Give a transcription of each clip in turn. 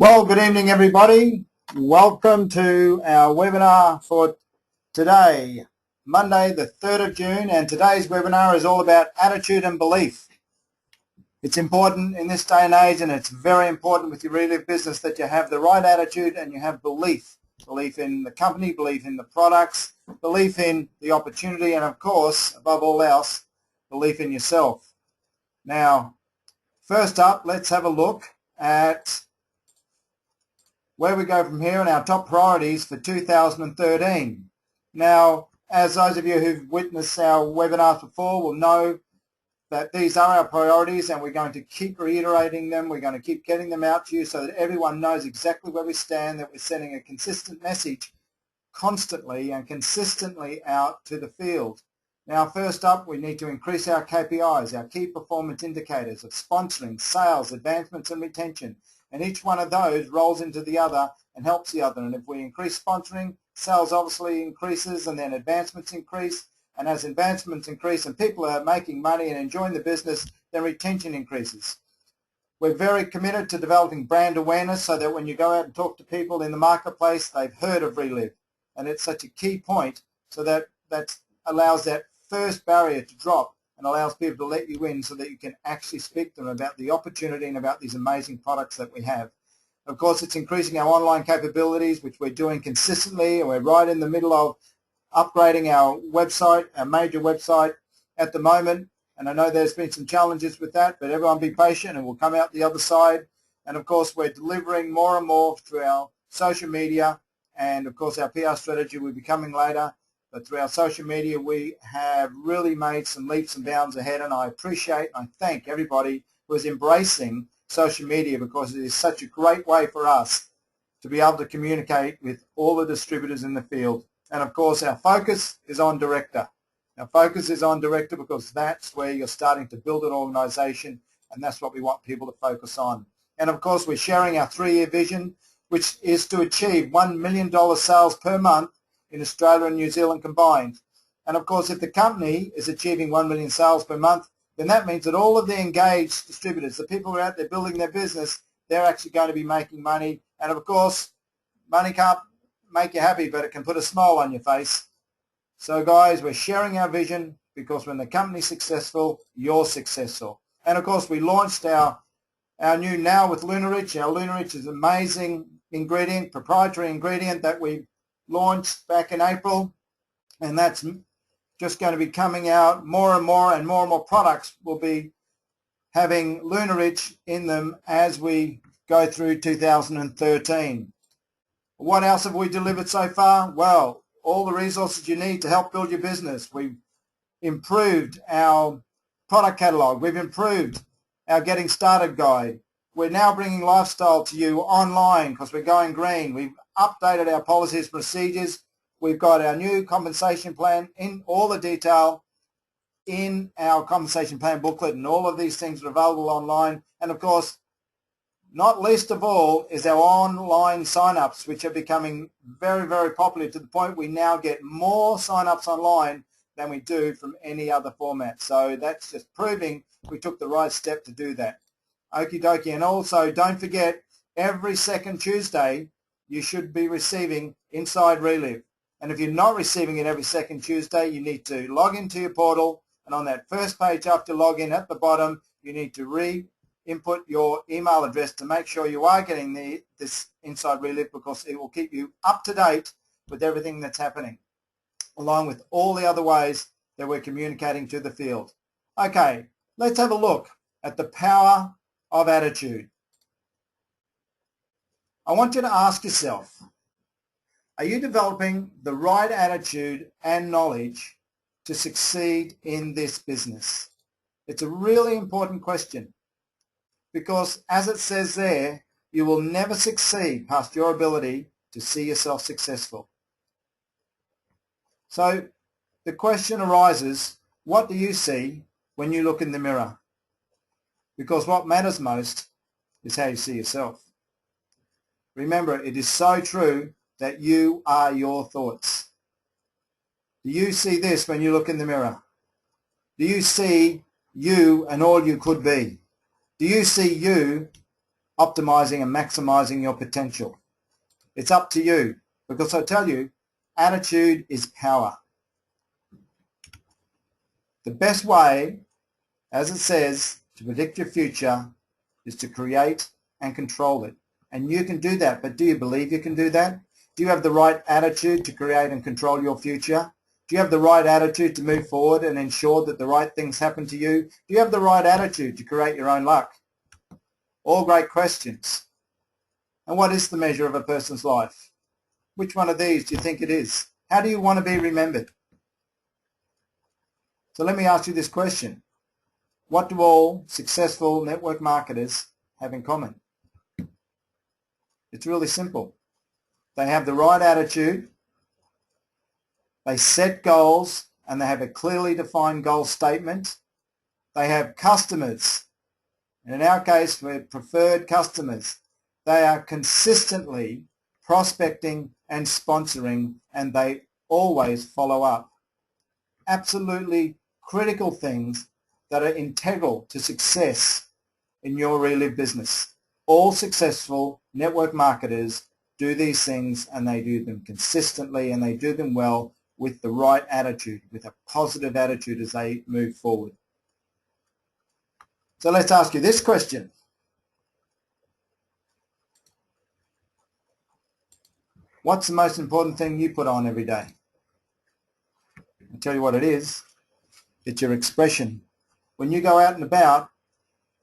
Well, good evening, everybody. Welcome to our webinar for today, Monday, the 3rd of June, and today's webinar is all about attitude and belief. It's important in this day and age, and it's very important with your Relive business that you have the right attitude and you have belief. Belief in the company, belief in the products, belief in the opportunity, and of course, above all else, belief in yourself. Now, first up, let's have a look at where we go from here and our top priorities for 2013. Now, as those of you who've witnessed our webinars before will know that these are our priorities, and we're going to keep reiterating them. We're going to keep getting them out to you so that everyone knows exactly where we stand, that we're sending a consistent message constantly and consistently out to the field. Now, first up, we need to increase our KPIs, our key performance indicators of sponsoring, sales, advancements and retention. And each one of those rolls into the other and helps the other. And if we increase sponsoring, sales obviously increases, and then advancements increase. And as advancements increase and people are making money and enjoying the business, then retention increases. We're very committed to developing brand awareness so that when you go out and talk to people in the marketplace, they've heard of Relive. And it's such a key point, so that allows that first barrier to drop and allows people to let you in so that you can actually speak to them about the opportunity and about these amazing products that we have. Of course, it's increasing our online capabilities, which we're doing consistently, and we're right in the middle of upgrading our website, our major website at the moment. And I know there's been some challenges with that, but everyone be patient and we'll come out the other side. And of course, we're delivering more and more through our social media, and of course our PR strategy will be coming later. But through our social media, we have really made some leaps and bounds ahead, and I appreciate and I thank everybody who is embracing social media, because it is such a great way for us to be able to communicate with all the distributors in the field. And of course, our focus is on director. Our focus is on director because that's where you're starting to build an organization, and that's what we want people to focus on. And of course, we're sharing our 3-year vision, which is to achieve $1 million sales per month in Australia and New Zealand combined. And of course, if the company is achieving 1 million sales per month, then that means that all of the engaged distributors, the people who are out there building their business, they're actually going to be making money. And of course, money can't make you happy, but it can put a smile on your face. So guys, we're sharing our vision, because when the company's successful, you're successful. And of course, we launched our new Now with Lunarich. Our Lunarich is an amazing ingredient, proprietary ingredient that we launched back in April, and that's just going to be coming out more and more, and more products will be having Lunarich in them as we go through 2013. What else have we delivered so far? Well, all the resources you need to help build your business. We've improved our product catalog. We've improved our Getting Started guide. We're now bringing lifestyle to you online because we're going green. We've updated our policies and procedures. We've got our new compensation plan in all the detail in our compensation plan booklet, and all of these things are available online. And of course, not least of all is our online sign-ups, which are becoming very, very popular, to the point we now get more sign-ups online than we do from any other format. So that's just proving we took the right step to do that. Okie dokie. And also, don't forget, every second Tuesday, you should be receiving Inside Relive. And if you're not receiving it every second Tuesday, you need to log into your portal, and on that first page after login at the bottom, you need to re-input your email address to make sure you are getting this Inside Relive, because it will keep you up to date with everything that's happening, along with all the other ways that we're communicating to the field. Okay, let's have a look at the power of attitude. I want you to ask yourself, are you developing the right attitude and knowledge to succeed in this business? It's a really important question, because as it says there, you will never succeed past your ability to see yourself successful. So the question arises, what do you see when you look in the mirror? Because what matters most is how you see yourself. Remember, it is so true that you are your thoughts. Do you see this when you look in the mirror? Do you see you and all you could be? Do you see you optimizing and maximizing your potential. It's up to you, because I tell you, attitude is power. The best way, as it says, to predict your future is to create and control it. And you can do that, but do you believe you can do that? Do you have the right attitude to create and control your future? Do you have the right attitude to move forward and ensure that the right things happen to you? Do you have the right attitude to create your own luck? All great questions. And what is the measure of a person's life? Which one of these do you think it is? How do you want to be remembered? So let me ask you this question. What do all successful network marketers have in common? It's really simple. They have the right attitude, they set goals, and they have a clearly defined goal statement. They have customers, and in our case, we're preferred customers. They are consistently prospecting and sponsoring, and they always follow up. Absolutely critical things that are integral to success in your Relive business. All successful network marketers do these things, and they do them consistently, and they do them well with the right attitude, with a positive attitude as they move forward. So let's ask you this question. What's the most important thing you put on every day? I'll tell you what it is. It's your expression. When you go out and about,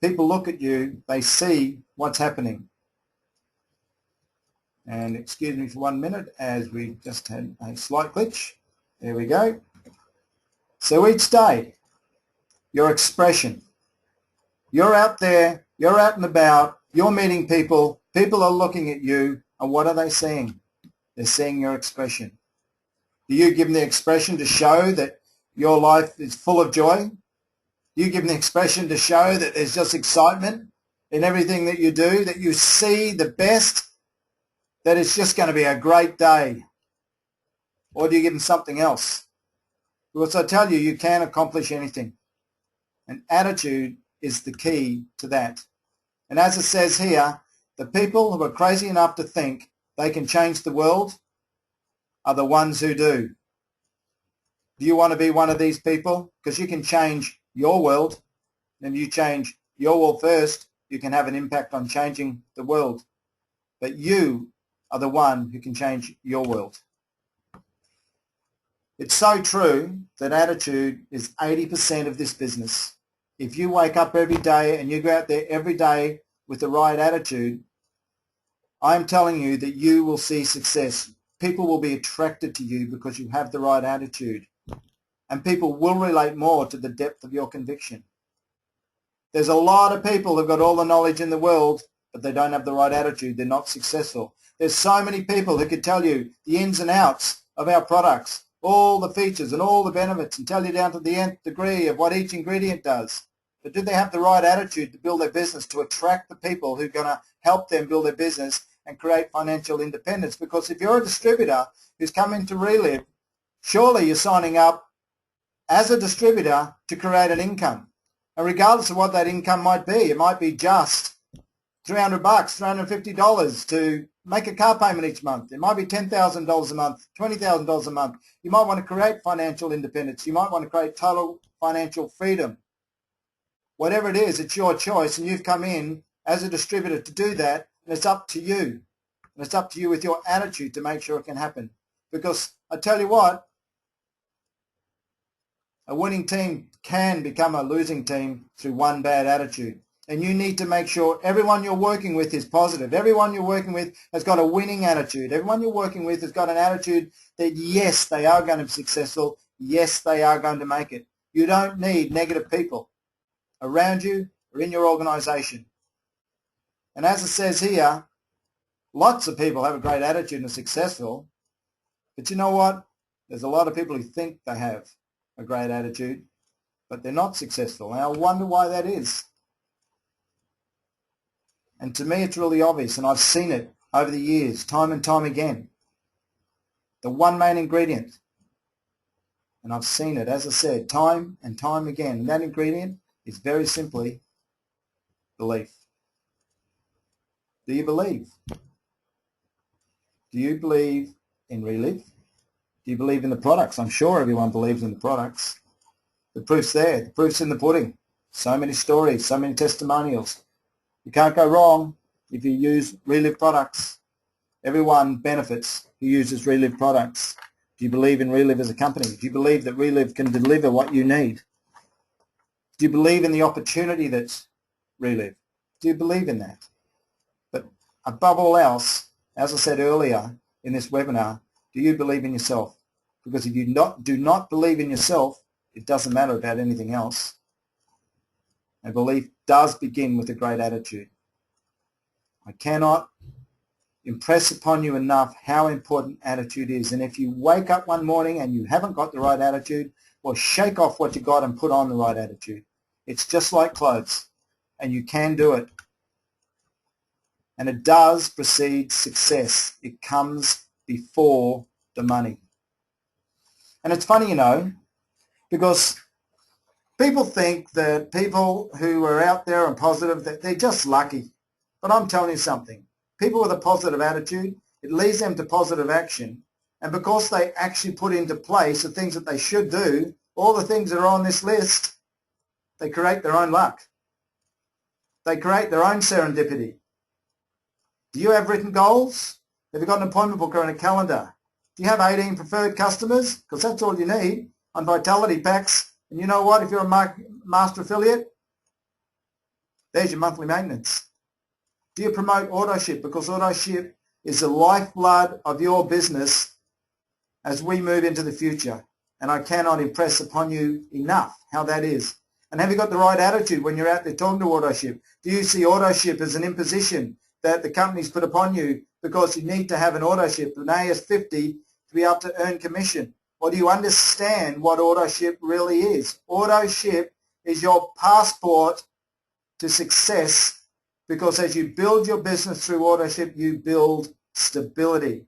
people look at you, they see what's happening. And excuse me for 1 minute as we just had a slight glitch. There we go. So each day, your expression. You're out there, you're out and about, you're meeting people, people are looking at you, and what are they seeing? They're seeing your expression. Do you give them the expression to show that your life is full of joy? Do you give them the expression to show that there's just excitement in everything that you do, that you see the best, that it's just going to be a great day? Or do you give them something else? Because I tell you, you can accomplish anything. And attitude is the key to that. And as it says here, the people who are crazy enough to think they can change the world are the ones who do. Do you want to be one of these people? Because you can change your world. And if you change your world first, you can have an impact on changing the world. But you are the one who can change your world. It's so true that attitude is 80% of this business. If you wake up every day and you go out there every day with the right attitude, I'm telling you that you will see success. People will be attracted to you because you have the right attitude. And people will relate more to the depth of your conviction. There's a lot of people who've got all the knowledge in the world, but they don't have the right attitude. They're not successful. There's so many people who could tell you the ins and outs of our products, all the features and all the benefits, and tell you down to the nth degree of what each ingredient does. But do they have the right attitude to build their business, to attract the people who are going to help them build their business and create financial independence? Because if you're a distributor who's come into Relive, surely you're signing up as a distributor to create an income. And regardless of what that income might be, it might be just $300, $350 to make a car payment each month. It might be $10,000 a month, $20,000 a month. You might want to create financial independence. You might want to create total financial freedom. Whatever it is, it's your choice, and you've come in as a distributor to do that, and it's up to you. And it's up to you with your attitude to make sure it can happen. Because I tell you what, a winning team can become a losing team through one bad attitude. And you need to make sure everyone you're working with is positive. Everyone you're working with has got a winning attitude. Everyone you're working with has got an attitude that, yes, they are going to be successful. Yes, they are going to make it. You don't need negative people around you or in your organization. And as it says here, lots of people have a great attitude and are successful. But you know what? There's a lot of people who think they have a great attitude, but they're not successful. And I wonder why that is. And to me, it's really obvious, and I've seen it over the years, time and time again. The one main ingredient, and I've seen it, as I said, time and time again, and that ingredient is very simply belief. Do you believe? Do you believe in Relive? Do you believe in the products? I'm sure everyone believes in the products. The proof's there. The proof's in the pudding. So many stories, so many testimonials. You can't go wrong if you use Relive products. Everyone benefits who uses Relive products. Do you believe in Relive as a company? Do you believe that Relive can deliver what you need? Do you believe in the opportunity that's Relive? Do you believe in that? But above all else, as I said earlier in this webinar, do you believe in yourself? Because if you do not believe in yourself, it doesn't matter about anything else. And belief does begin with a great attitude. I cannot impress upon you enough how important attitude is. And if you wake up one morning and you haven't got the right attitude, well, shake off what you got and put on the right attitude. It's just like clothes, and you can do it. And it does precede success. It comes before the money. And it's funny, because people think that people who are out there and positive, that they're just lucky. But I'm telling you something. People with a positive attitude, it leads them to positive action. And because they actually put into place the things that they should do, all the things that are on this list, they create their own luck. They create their own serendipity. Do you have written goals? Have you got an appointment book or a calendar? Do you have 18 preferred customers? Because that's all you need on Vitality Packs. And you know what? If you're a master affiliate, there's your monthly maintenance. Do you promote auto-ship? Because auto-ship is the lifeblood of your business as we move into the future. And I cannot impress upon you enough how that is. And have you got the right attitude when you're out there talking to auto-ship? Do you see auto-ship as an imposition that the company's put upon you because you need to have an auto-ship, an AS50, to be able to earn commission? Or do you understand what auto-ship really is? Auto-ship is your passport to success, because as you build your business through auto-ship, you build stability.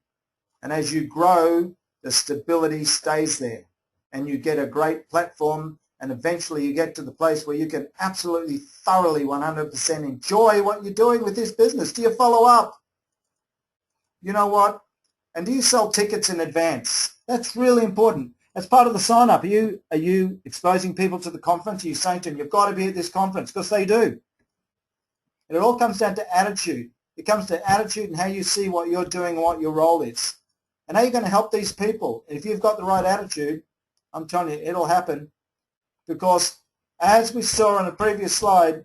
And as you grow, the stability stays there. And you get a great platform, and eventually you get to the place where you can absolutely, thoroughly, 100% enjoy what you're doing with this business. Do you follow up? You know what? And do you sell tickets in advance? That's really important. As part of the sign-up, are you exposing people to the conference? Are you saying to them, you've got to be at this conference? Because they do. And it all comes down to attitude. It comes to attitude and how you see what you're doing and what your role is. And how you're going to help these people. And if you've got the right attitude, I'm telling you, it'll happen. Because as we saw on the previous slide,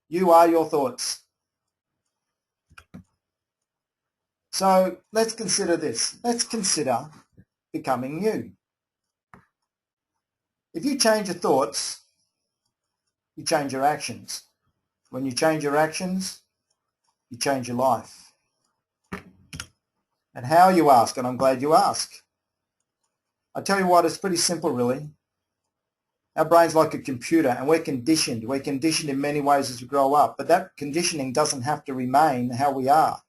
you are your thoughts. So let's consider this. Let's consider becoming you. If you change your thoughts, you change your actions. When you change your actions, you change your life. And how, you ask, and I'm glad you ask. I tell you what, it's pretty simple really. Our brain's like a computer, and we're conditioned. We're conditioned in many ways as we grow up, but that conditioning doesn't have to remain how we are.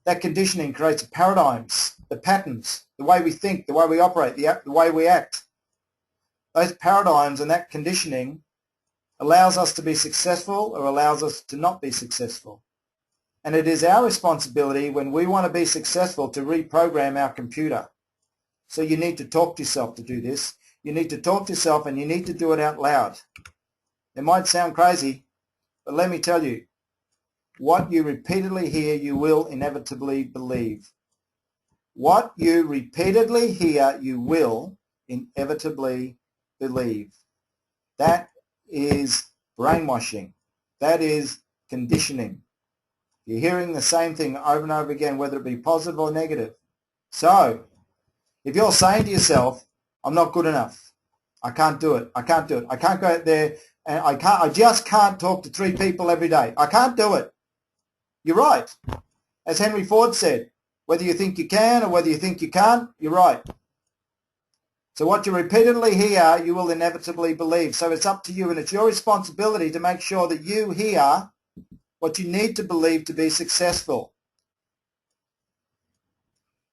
That conditioning creates paradigms, the patterns, the way we think, the way we operate, the way we act. Those paradigms and that conditioning allows us to be successful or allows us to not be successful. And it is our responsibility when we want to be successful to reprogram our computer. So you need to talk to yourself to do this. You need to talk to yourself, and you need to do it out loud. It might sound crazy, but let me tell you, what you repeatedly hear, you will inevitably believe. What you repeatedly hear, you will inevitably believe. That is brainwashing. That is conditioning. You're hearing the same thing over and over again, whether it be positive or negative. So, if you're saying to yourself, I'm not good enough, I can't do it, I can't do it, I can't go out there, and I just can't talk to 3 people every day, I can't do it. You're right. As Henry Ford said, whether you think you can or whether you think you can't, you're right. So what you repeatedly hear, you will inevitably believe. So it's up to you, and it's your responsibility to make sure that you hear what you need to believe to be successful.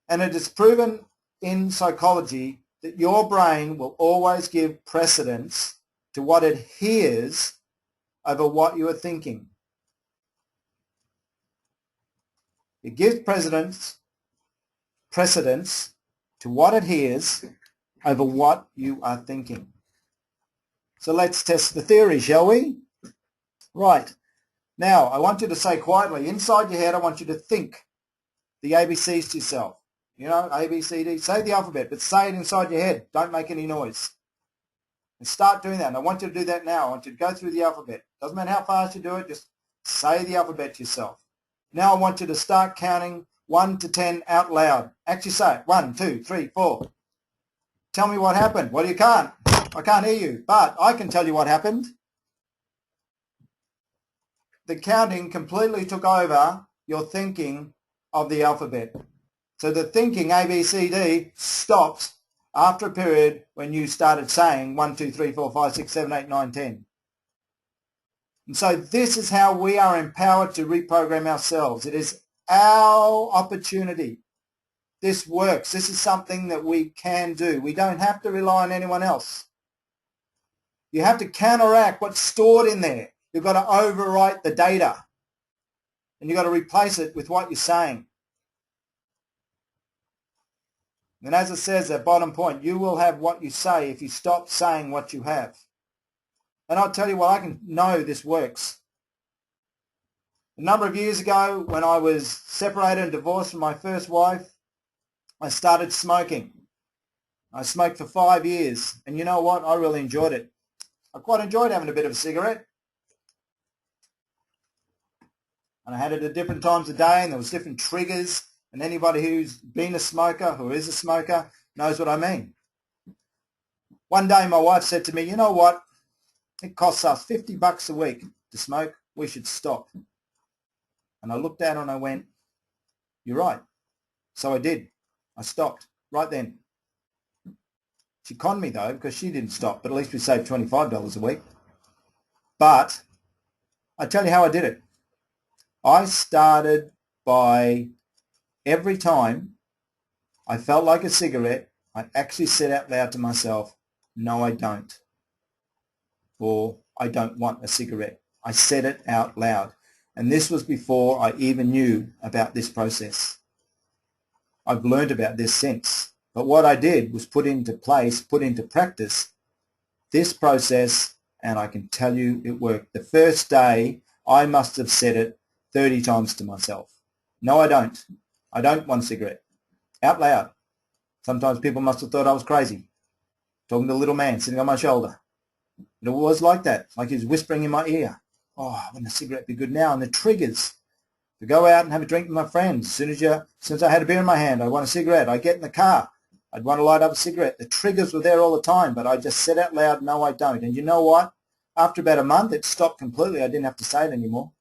And it is proven in psychology that your brain will always give precedence to what it hears over what you are thinking. It gives precedence to what it hears over what you are thinking. So let's test the theory, shall we? Right. Now, I want you to say quietly, inside your head, I want you to think the ABCs to yourself. You know, A, B, C, D. Say the alphabet, but say it inside your head. Don't make any noise. And start doing that. And I want you to do that now. I want you to go through the alphabet. Doesn't matter how fast you do it, just say the alphabet to yourself. Now I want you to start counting 1 to 10 out loud. Actually say it. 1, 2, 3, 4. Tell me what happened. Well, you can't. I can't hear you, but I can tell you what happened. The counting completely took over your thinking of the alphabet. So the thinking A, B, C, D stopped after a period when you started saying 1, 2, 3, 4, 5, 6, 7, 8, 9, 10. And so this is how we are empowered to reprogram ourselves. It is our opportunity. This works. This is something that we can do. We don't have to rely on anyone else. You have to counteract what's stored in there. You've got to overwrite the data. And you've got to replace it with what you're saying. And as it says at bottom point, you will have what you say if you stop saying what you have. And I'll tell you what, I can know this works. A number of years ago, when I was separated and divorced from my first wife, I started smoking. I smoked for 5 years. And you know what? I really enjoyed it. I quite enjoyed having a bit of a cigarette. And I had it at different times of day, and there was different triggers. And anybody who's been a smoker, who is a smoker, knows what I mean. One day my wife said to me, you know what? It costs us $50 a week to smoke. We should stop. And I looked at her and I went, you're right. So I did. I stopped right then. She conned me though, because she didn't stop, but at least we saved $25 a week. But I tell you how I did it. I started by every time I felt like a cigarette, I actually said out loud to myself, no, I don't. Or I don't want a cigarette. I said it out loud. And this was before I even knew about this process. I've learned about this since. But what I did was put into place, put into practice this process, and I can tell you it worked. The first day, I must have said it 30 times to myself. No, I don't. I don't want a cigarette. Out loud. Sometimes people must have thought I was crazy. Talking to a little man sitting on my shoulder. But it was like that, like he was whispering in my ear. Oh, wouldn't a cigarette be good now? And the triggers to go out and have a drink with my friends. As soon as I had a beer in my hand, I want a cigarette. I get in the car. I'd want to light up a cigarette. The triggers were there all the time, but I just said out loud, no, I don't. And you know what? After about a month, it stopped completely. I didn't have to say it anymore.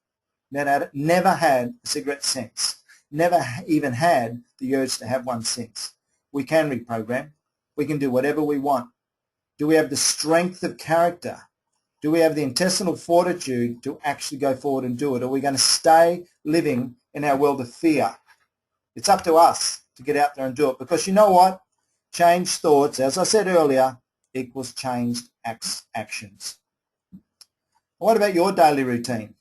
Never had a cigarette since. Never even had the urge to have one since. We can reprogram. We can do whatever we want. Do we have the strength of character? Do we have the intestinal fortitude to actually go forward and do it? Or are we going to stay living in our world of fear? It's up to us to get out there and do it. Because you know what? Changed thoughts, as I said earlier, equals changed actions. What about your daily routine?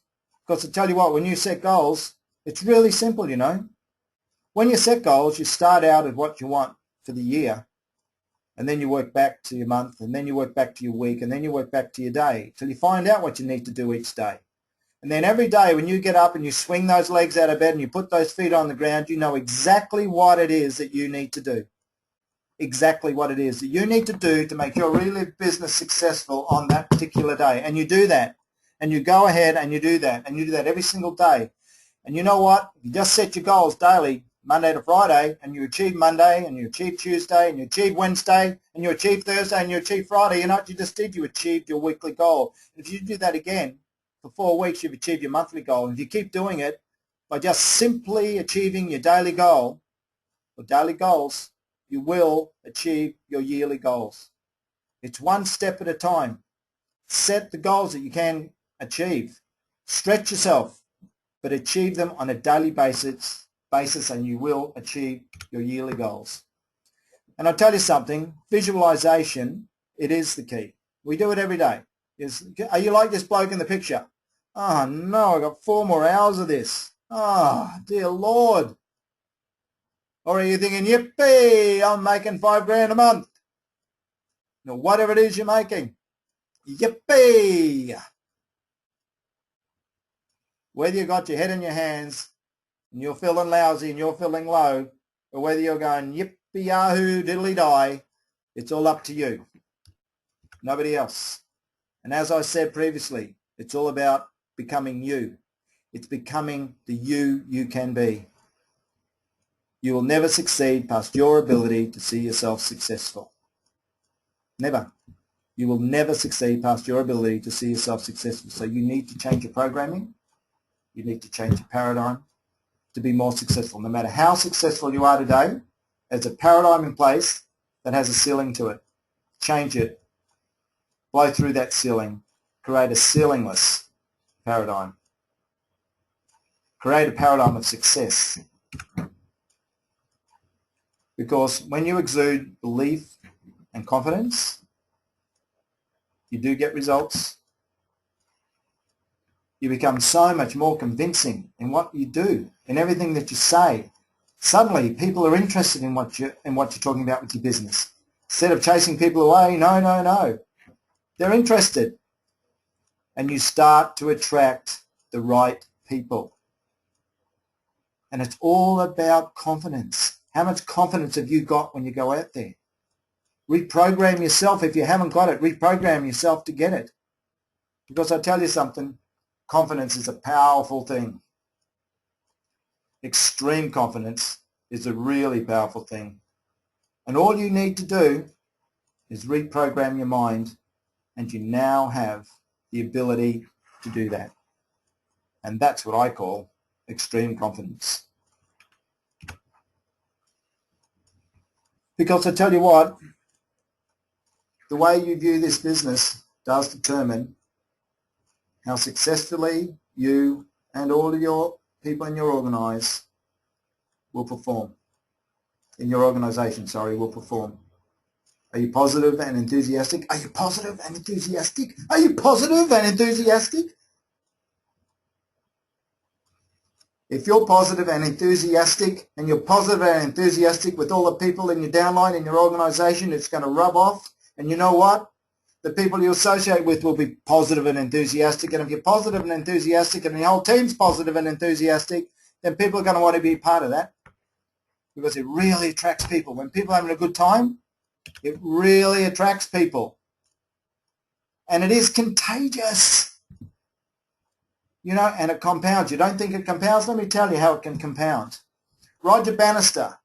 Because I tell you what, when you set goals, it's really simple, you know. When you set goals, you start out at what you want for the year, and then you work back to your month, and then you work back to your week, and then you work back to your day, till you find out what you need to do each day. And then every day when you get up and you swing those legs out of bed and you put those feet on the ground, you know exactly what it is that you need to do. Exactly what it is that you need to do to make your real business successful on that particular day. And you do that. And you go ahead and you do that. And you do that every single day. And you know what? If you just set your goals daily, Monday to Friday, and you achieve Monday, and you achieve Tuesday, and you achieve Wednesday, and you achieve Thursday, and you achieve Friday, you know what you just did? You achieved your weekly goal. If you do that again for 4 weeks, you've achieved your monthly goal. And if you keep doing it by just simply achieving your daily goal or daily goals, you will achieve your yearly goals. It's one step at a time. Set the goals that you can achieve. Stretch yourself, but achieve them on a daily basis and you will achieve your yearly goals. And I'll tell you something, visualization, it is the key. We do it every day. Are you like this bloke in the picture? Oh no, I've got 4 more hours of this. Oh, dear Lord. Or are you thinking, yippee, I'm making $5,000 a month? Now, whatever it is you're making, yippee. Whether you got your head in your hands and you're feeling lousy and you're feeling low, or whether you're going yippee-yahoo, diddly-die, it's all up to you. Nobody else. And as I said previously, it's all about becoming you. It's becoming the you can be. You will never succeed past your ability to see yourself successful. Never. You will never succeed past your ability to see yourself successful. So you need to change your programming. You need to change your paradigm to be more successful. No matter how successful you are today, there's a paradigm in place that has a ceiling to it. Change it. Blow through that ceiling. Create a ceilingless paradigm. Create a paradigm of success. Because when you exude belief and confidence, you do get results. You become so much more convincing in what you do, in everything that you say. Suddenly, people are interested in what you're talking about with your business. Instead of chasing people away, no. They're interested. And you start to attract the right people. And it's all about confidence. How much confidence have you got when you go out there? Reprogram yourself. If you haven't got it, reprogram yourself to get it. Because I tell you something, confidence is a powerful thing. Extreme confidence is a really powerful thing. And all you need to do is reprogram your mind, and you now have the ability to do that. And that's what I call extreme confidence. Because I tell you what, the way you view this business does determine how successfully you and all of your people in your organization will perform. Will perform. Are you positive and enthusiastic? Are you positive and enthusiastic? Are you positive and enthusiastic? If you're positive and enthusiastic, and you're positive and enthusiastic with all the people in your downline, in your organization, it's going to rub off. And you know what? The people you associate with will be positive and enthusiastic. And if you're positive and enthusiastic and the whole team's positive and enthusiastic, then people are going to want to be part of that, because it really attracts people. When people are having a good time, it really attracts people. And it is contagious. You know, and it compounds. You don't think it compounds? Let me tell you how it can compound. Roger Bannister,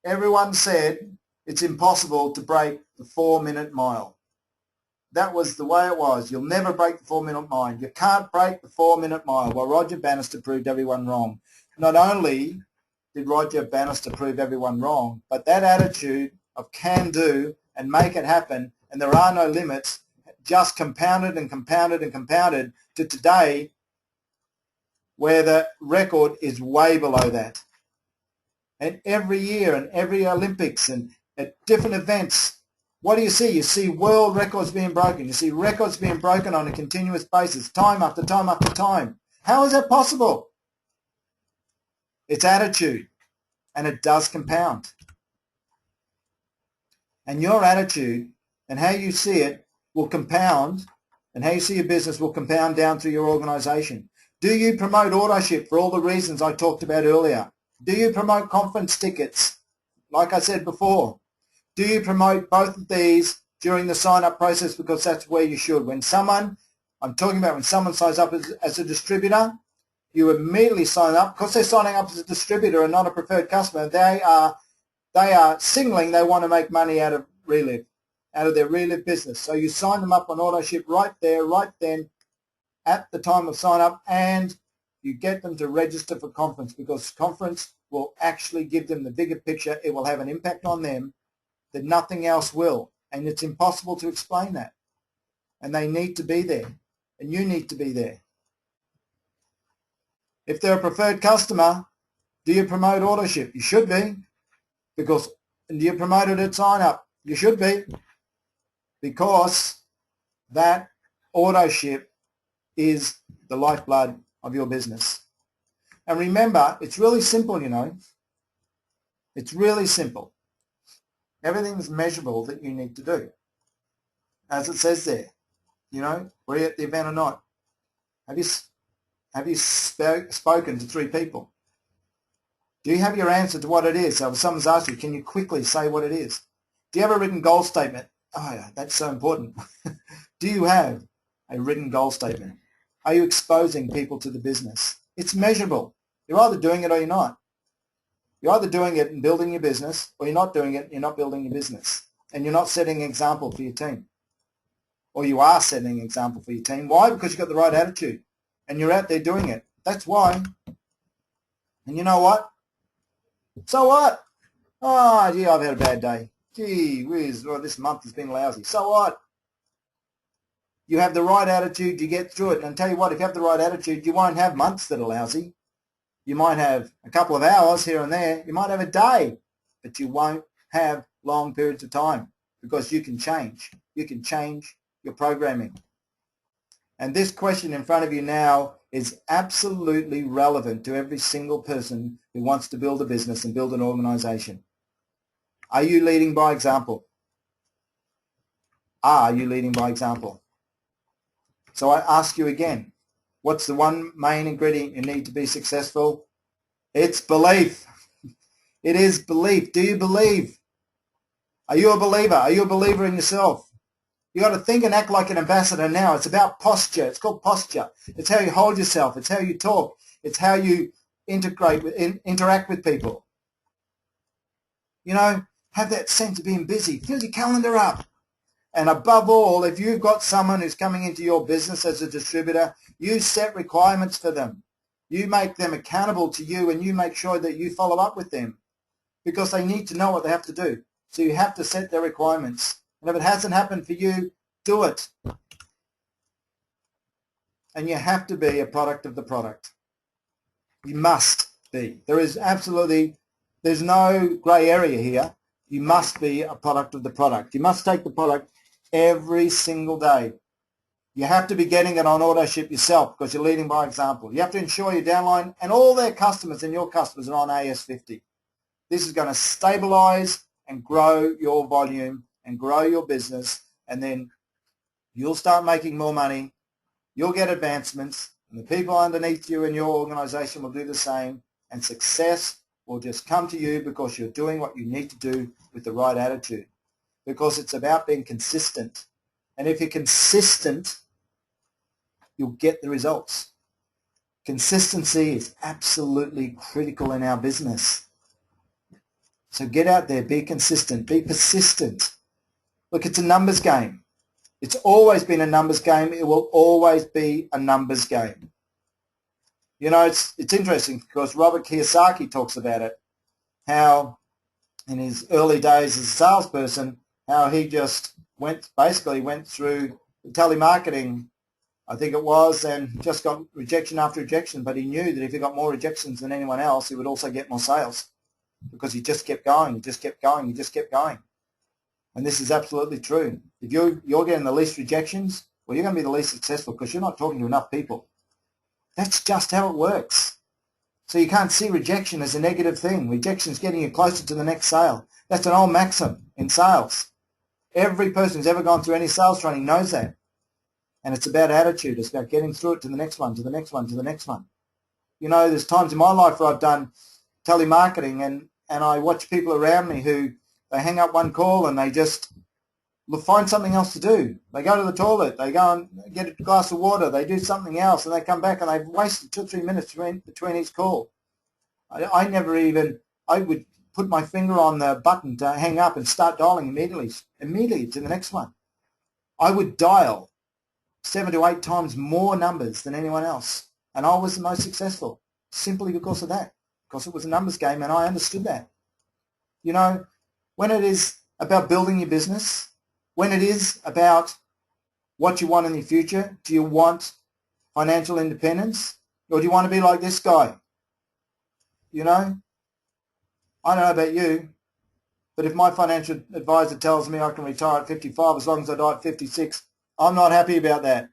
everyone said it's impossible to break the 4-minute mile. That was the way it was. You'll never break the 4-minute mile. You can't break the 4-minute mile. Well, Roger Bannister proved everyone wrong. Not only did Roger Bannister prove everyone wrong, but that attitude of can do and make it happen, and there are no limits, just compounded and compounded and compounded to today, where the record is way below that. And every year and every Olympics and at different events, what do you see? You see world records being broken. You see records being broken on a continuous basis, time after time after time. How is that possible? It's attitude, and it does compound. And your attitude and how you see it will compound, and how you see your business will compound down through your organization. Do you promote autoship for all the reasons I talked about earlier? Do you promote conference tickets, like I said before? Do you promote both of these during the sign-up process, because that's where you should? When someone, I'm talking about when someone signs up as a distributor, you immediately sign up, because they're signing up as a distributor and not a preferred customer. They are signaling they want to make money out of Relive, out of their Relive business. So you sign them up on autoship right there, right then, at the time of sign up, and you get them to register for conference, because conference will actually give them the bigger picture. It will have an impact on them that nothing else will, and it's impossible to explain that. And they need to be there, and you need to be there. If they're a preferred customer, do you promote autoship? You should be, because do you promote it at sign up? You should be, because that autoship is the lifeblood of your business. And remember, it's really simple, you know. It's really simple. Everything's measurable that you need to do. As it says there, were you at the event or not? Have you spoken to 3 people? Do you have your answer to what it is? So if someone's asked you, can you quickly say what it is? Do you have a written goal statement? Oh, yeah, that's so important. Do you have a written goal statement? Are you exposing people to the business? It's measurable. You're either doing it or you're not. You're either doing it and building your business, or you're not doing it and you're not building your business. And you're not setting an example for your team. Or you are setting an example for your team. Why? Because you've got the right attitude and you're out there doing it. That's why. And you know what? So what? Oh, gee, I've had a bad day. Gee whiz, well, this month has been lousy. So what? You have the right attitude, you get through it. And I'll tell you what, if you have the right attitude, you won't have months that are lousy. You might have a couple of hours here and there. You might have a day, but you won't have long periods of time because you can change. You can change your programming. And this question in front of you now is absolutely relevant to every single person who wants to build a business and build an organization. Are you leading by example? Are you leading by example? So I ask you again, what's the one main ingredient you need to be successful? It's belief. It is belief. Do you believe? Are you a believer? Are you a believer in yourself? You got to think and act like an ambassador now. It's about posture. It's called posture. It's how you hold yourself. It's how you talk. It's how you interact with people. Have that sense of being busy. Fill your calendar up. And above all, if you've got someone who's coming into your business as a distributor, you set requirements for them. You make them accountable to you, and you make sure that you follow up with them because they need to know what they have to do. So you have to set their requirements. And if it hasn't happened for you, do it. And you have to be a product of the product. You must be. There's no grey area here. You must be a product of the product. You must take the product every single day. You have to be getting it on auto ship yourself because you're leading by example. You have to ensure your downline and all their customers and your customers are on AS50. This is going to stabilize and grow your volume and grow your business, and then you'll start making more money. You'll get advancements, and the people underneath you in your organization will do the same, and success will just come to you because you're doing what you need to do with the right attitude. Because it's about being consistent. And if you're consistent, you'll get the results. Consistency is absolutely critical in our business. So get out there, be consistent, be persistent. Look, it's a numbers game. It's always been a numbers game. It will always be a numbers game. It's interesting because Robert Kiyosaki talks about it, how in his early days as a salesperson, how he just went through telemarketing, I think it was, and just got rejection after rejection. But he knew that if he got more rejections than anyone else, he would also get more sales because he just kept going, he just kept going, he just kept going. And this is absolutely true. If you're getting the least rejections, well, you're going to be the least successful because you're not talking to enough people. That's just how it works. So you can't see rejection as a negative thing. Rejection is getting you closer to the next sale. That's an old maxim in sales. Every person who's ever gone through any sales training knows that. And it's about attitude. It's about getting through it to the next one, to the next one, to the next one. There's times in my life where I've done telemarketing and I watch people around me who they hang up one call and they just find something else to do. They go to the toilet, they go and get a glass of water, they do something else, and they come back and they've wasted 2 or 3 minutes between each call. I would put my finger on the button to hang up and start dialing immediately to the next one. I would dial 7 to 8 times more numbers than anyone else, and I was the most successful simply because of that, because it was a numbers game and I understood that. When it is about building your business, when it is about what you want in the future, do you want financial independence or do you want to be like this guy? I don't know about you, but if my financial advisor tells me I can retire at 55 as long as I die at 56, I'm not happy about that.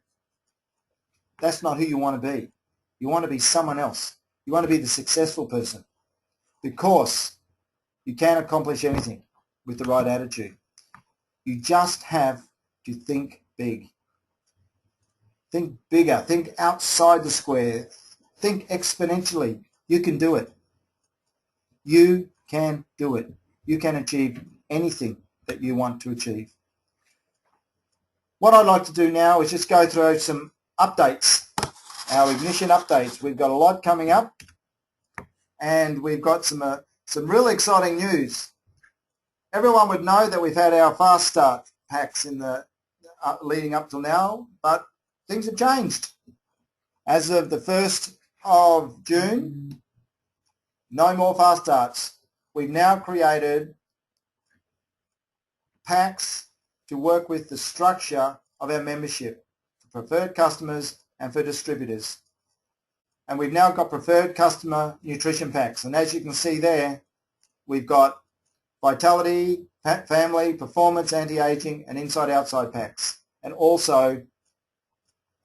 That's not who you want to be. You want to be someone else. You want to be the successful person because You can accomplish anything with the right attitude. You just have to think big. Think bigger. Think outside the square. Think exponentially. You can do it. You can do it. You can achieve anything that you want to achieve. What I'd like to do now is just go through some updates, our ignition updates. We've got a lot coming up, and we've got some really exciting news. Everyone would know that we've had our fast start packs in the leading up till now, but things have changed. As of the 1st of June, no more fast starts. We've now created packs to work with the structure of our membership for preferred customers and for distributors. And we've now got preferred customer nutrition packs. And as you can see there, we've got Vitality, Family, Performance, Anti-Aging, and Inside-Outside packs. And also,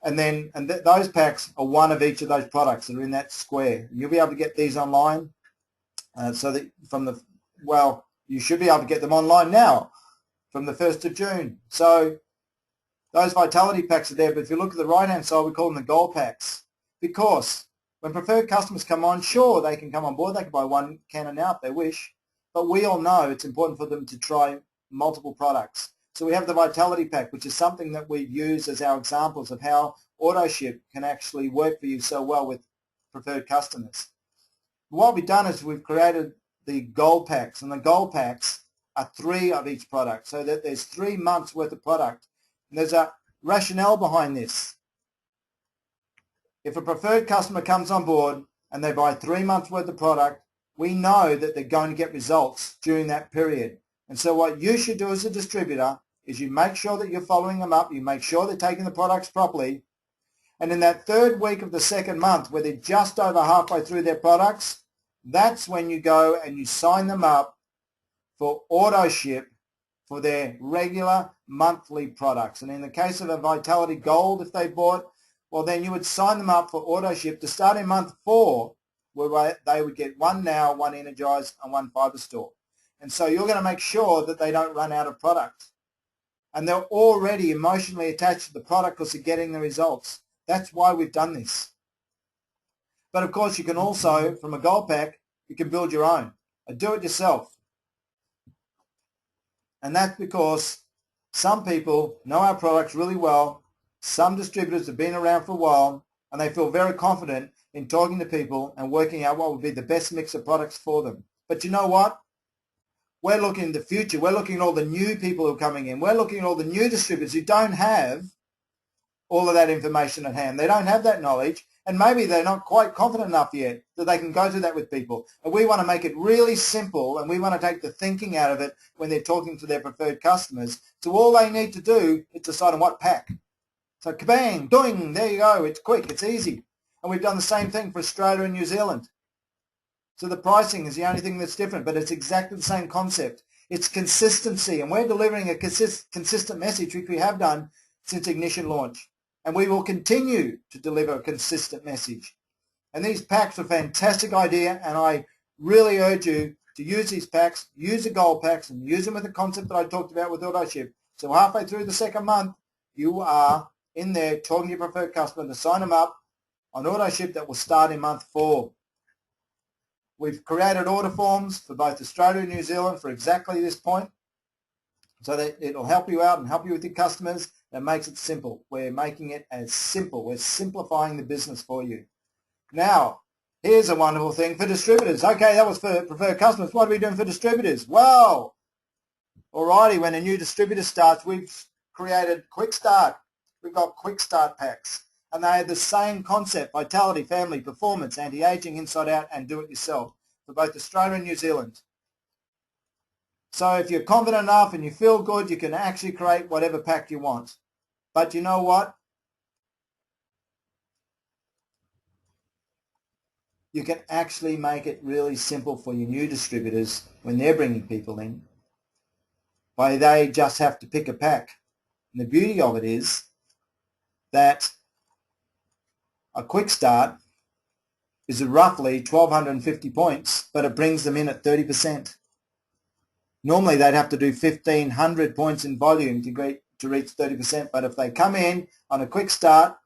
those packs are one of each of those products that are in that square. You'll be able to get these online. You should be able to get them online now from the 1st of June. So those Vitality packs are there, but if you look at the right-hand side, we call them the Gold packs, because when preferred customers come on, sure, they can come on board. They can buy one can now if they wish, but we all know it's important for them to try multiple products. So we have the Vitality pack, which is something that we've used as our examples of how AutoShip can actually work for you so well with preferred customers. What we've done is we've created the Gold packs, and the Gold packs are 3 of each product, so that there's 3 months worth of product. And there's a rationale behind this. If a preferred customer comes on board and they buy 3 months worth of product, we know that they're going to get results during that period. And so what you should do as a distributor is you make sure that you're following them up, you make sure they're taking the products properly, and in that 3rd week of the 2nd month, where they're just over halfway through their products, that's when you go and you sign them up for AutoShip for their regular monthly products. And in the case of a Vitality Gold, if they bought, well, then you would sign them up for AutoShip to start in month 4, where they would get 1 Now, 1 Energize, and 1 Fiber Store. And so you're going to make sure that they don't run out of product. And they're already emotionally attached to the product because they're getting the results. That's why we've done this. But of course, you can also, from a Gold pack, you can build your own. Do it yourself. And that's because some people know our products really well. Some distributors have been around for a while, and they feel very confident in talking to people and working out what would be the best mix of products for them. But you know what? We're looking in the future. We're looking at all the new people who are coming in. We're looking at all the new distributors who don't have all of that information at hand. They don't have that knowledge, and maybe they're not quite confident enough yet that they can go through that with people. And we want to make it really simple, and we want to take the thinking out of it when they're talking to their preferred customers. So all they need to do is decide on what pack. So kabang, doing, there you go. It's quick, it's easy. And we've done the same thing for Australia and New Zealand. So the pricing is the only thing that's different, but it's exactly the same concept. It's consistency, and we're delivering a consistent message, which we have done since Ignition launch. And we will continue to deliver a consistent message. And these packs are a fantastic idea, and I really urge you to use these packs, use the Gold packs, and use them with the concept that I talked about with AutoShip. So halfway through the 2nd month, you are in there talking to your preferred customer to sign them up on AutoShip that will start in month 4. We've created order forms for both Australia and New Zealand for exactly this point, so that it'll help you out and help you with your customers. That makes it simple. We're making it as simple. We're simplifying the business for you. Now, here's a wonderful thing for distributors. Okay, that was for preferred customers. What are we doing for distributors? Well, alrighty, when a new distributor starts, we've created Quick Start. We've got Quick Start packs. And they have the same concept: Vitality, Family, Performance, Anti-Aging, Inside Out, and Do It Yourself for both Australia and New Zealand. So if you're confident enough and you feel good, you can actually create whatever pack you want. But you know what? You can actually make it really simple for your new distributors when they're bringing people in. They just have to pick a pack. And the beauty of it is that a Quick Start is roughly 1,250 points, but it brings them in at 30%. Normally they'd have to do 1,500 points in volume to reach 30%, but if they come in on a quick start,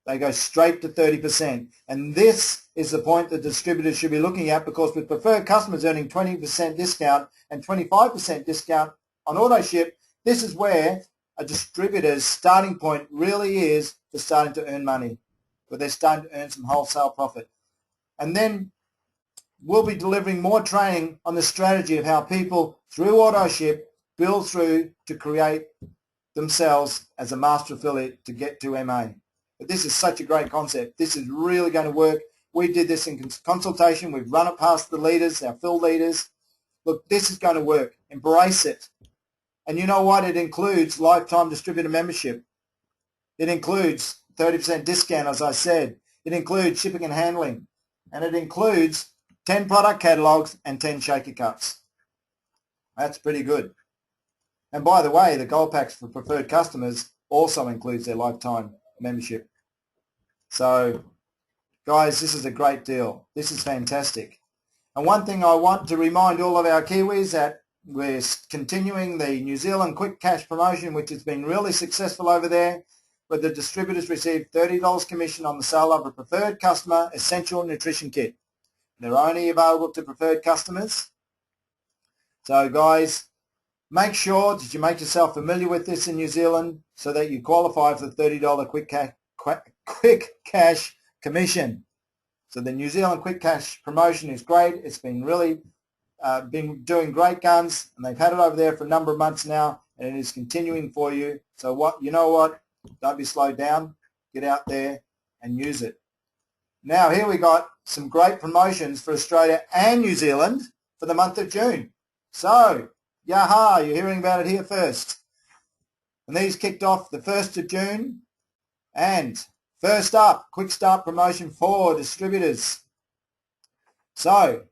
they go straight to 30%. And this is the point that distributors should be looking at, because with preferred customers earning 20% discount and 25% discount on auto ship, this is where a distributor's starting point really is for starting to earn money, where they're starting to earn some wholesale profit. And then we'll be delivering more training on the strategy of how people through auto ship build through to create themselves as a master affiliate to get to MA. But this is such a great concept. This is really going to work. We did this in consultation. We've run it past the leaders, our field leaders. Look, this is going to work. Embrace it. And you know what? It includes lifetime distributor membership. It includes 30% discount, as I said. It includes shipping and handling. And it includes 10 product catalogs and 10 shaker cups. That's pretty good. And by the way, the gold packs for preferred customers also includes their lifetime membership. So, guys, this is a great deal. This is fantastic. And one thing I want to remind all of our Kiwis that we're continuing the New Zealand Quick Cash promotion, which has been really successful over there, where the distributors receive $30 commission on the sale of a preferred customer essential nutrition kit. They're only available to preferred customers. So, guys, make sure that you make yourself familiar with this in New Zealand so that you qualify for the $30 quick cash commission. So the New Zealand Quick Cash promotion is great. It's been really been doing great guns, and they've had it over there for a number of months now, and it is continuing for you. So you know what? Don't be slowed down. Get out there and use it. Now here we got some great promotions for Australia and New Zealand for the month of June. So, yaha, you're hearing about it here first. And these kicked off the 1st of June. And first up, quick start promotion for distributors. So,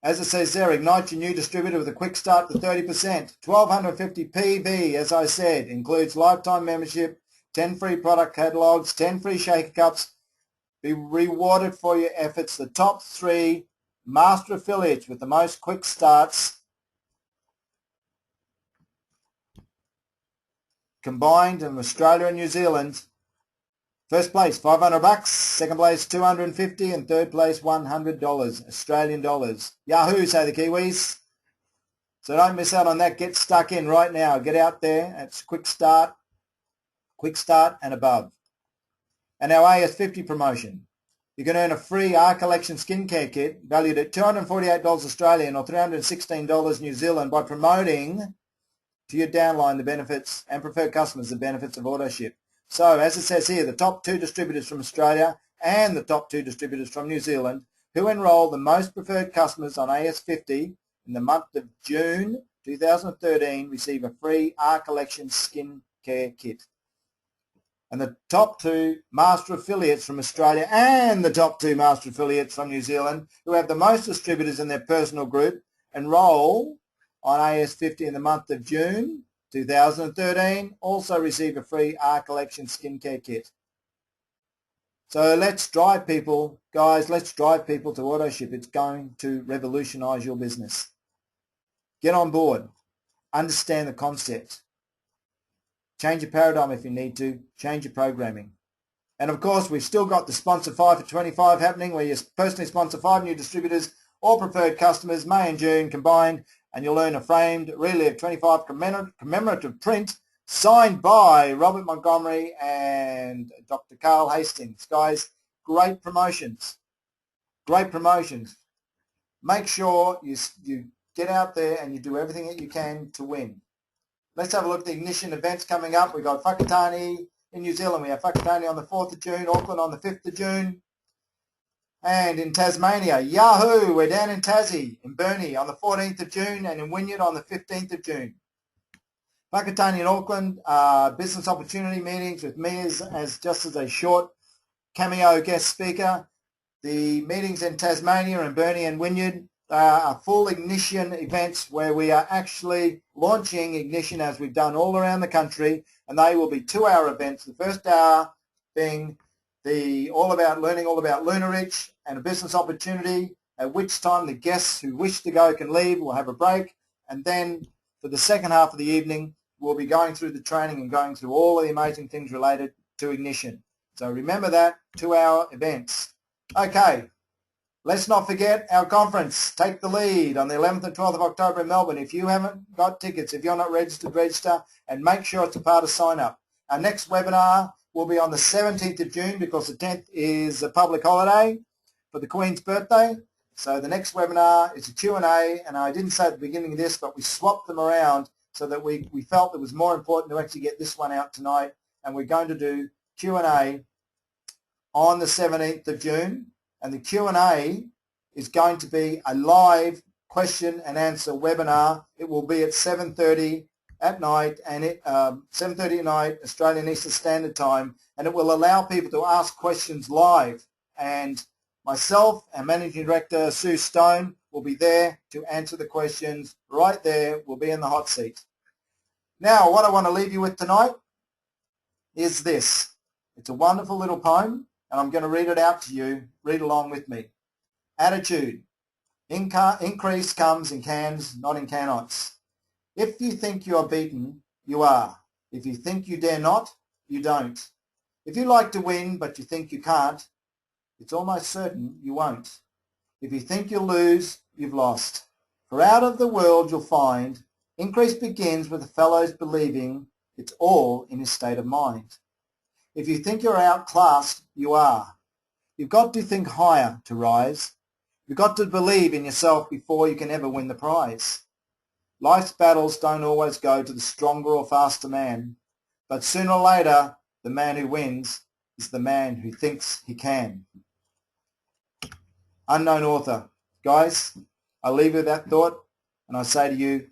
as it says there, ignite your new distributor with a quick start to 30%. 1,250 PB, as I said, includes lifetime membership, 10 free product catalogs, 10 free shaker cups. Be rewarded for your efforts. The top 3 master affiliates with the most quick starts combined in Australia and New Zealand. First place, $500. Second place, $250, and third place, $100 Australian dollars. Yahoo, say the Kiwis. So don't miss out on that. Get stuck in right now. Get out there. It's quick start and above. And our AS50 promotion. You can earn a free R Collection skincare kit valued at $248 Australian or $316 New Zealand by promoting to your downline the benefits and preferred customers the benefits of auto ship. So, as it says here, the top 2 distributors from Australia and the top 2 distributors from New Zealand who enroll the most preferred customers on AS50 in the month of June 2013 receive a free R Collection skin care kit. And the top 2 master affiliates from Australia and the top 2 master affiliates from New Zealand who have the most distributors in their personal group enroll on AS50 in the month of June 2013 also receive a free R Collection skincare kit. So let's drive people, guys, let's drive people to auto ship. It's going to revolutionize your business. Get on board. Understand the concept. Change your paradigm if you need to. Change your programming. And of course, we've still got the Sponsor 5 for 25 happening, where you personally sponsor 5 new distributors or preferred customers, May and June combined, and you'll earn a framed Relive 25 commemorative print signed by Robert Montgomery and Dr. Carl Hastings. Guys, great promotions. Great promotions. Make sure you get out there and you do everything that you can to win. Let's have a look at the Ignition events coming up. We've got Whakatane in New Zealand. We have Whakatane on the 4th of June, Auckland on the 5th of June. And in Tasmania, Yahoo, we're down in Tassie, in Burnie on the 14th of June, and in Wynyard on the 15th of June. Whakatane in Auckland, business opportunity meetings with me as just as a short cameo guest speaker. The meetings in Tasmania and Burnie and Wynyard are full Ignition events where we are actually launching Ignition as we've done all around the country, and they will be 2-hour events. The first hour being learning all about Lunar Ridge and a business opportunity, at which time the guests who wish to go can leave. We'll have a break, And then for the second half of the evening, we'll be going through the training and going through all the amazing things related to ignition. So remember that, 2-hour events. Okay, let's not forget our conference, Take the Lead, on the 11th and 12th of October in Melbourne. If you haven't got tickets, if you're not registered, register and make sure it's a part of sign up. Our next webinar will be on the 17th of June because the 10th is a public holiday for the Queen's birthday. So the next webinar is a Q&A, and I didn't say at the beginning of this, but we swapped them around so that we felt it was more important to actually get this one out tonight, and we're going to do Q&A on the 17th of June, and the Q&A is going to be a live question and answer webinar. It will be at 7:30 at night, and 7:30 at night Australian Eastern Standard Time, and it will allow people to ask questions live, and myself and Managing Director Sue Stone will be there to answer the questions right there. We'll be in the hot seat. Now, what I want to leave you with tonight is this. It's a wonderful little poem, and I'm going to read it out to you. Read along with me. Attitude. Increase comes in cans, not in cannots. If you think you are beaten, you are. If you think you dare not, you don't. If you like to win but you think you can't, it's almost certain you won't. If you think you'll lose, you've lost. For out of the world you'll find, increase begins with the fellows believing it's all in his state of mind. If you think you're outclassed, you are. You've got to think higher to rise. You've got to believe in yourself before you can ever win the prize. Life's battles don't always go to the stronger or faster man, but sooner or later, the man who wins is the man who thinks he can. Unknown author. Guys, I leave you with that thought, and I say to you,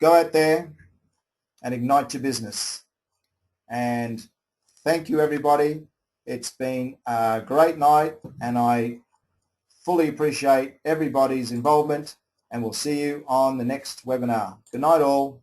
go out there and ignite your business. And thank you, everybody. It's been a great night, and I fully appreciate everybody's involvement, and we'll see you on the next webinar. Good night, all.